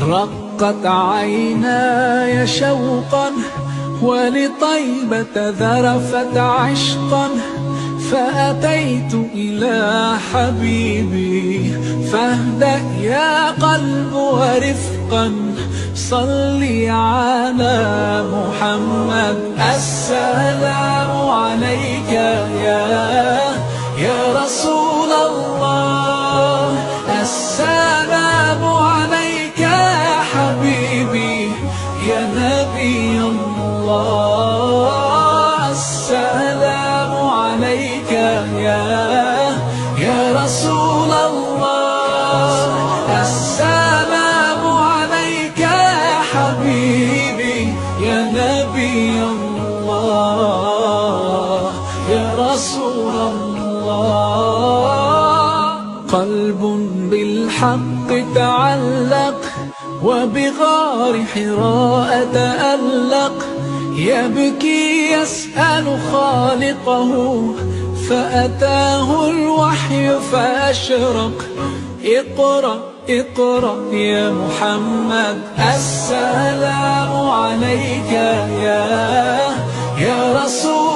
رقت عيناي شوقا ولطيبة ذرفت عشقا، فأتيت إلى حبيبي فاهدأ يا قلب ورفقا، صلي على محمد. السلام عليك يا رسول الله، السلام عليك يا حبيبي يا نبي الله، السلام عليك يا رسول الله، السلام عليك يا حبيبي يا نبي الله يا رسول الله. قلب بالحق تعلق وبغار حراء تألق، يبكي يسأل خالقه فأتاه الوحي فأشرق. اقرأ اقرأ يا محمد، السلام عليك يا رسول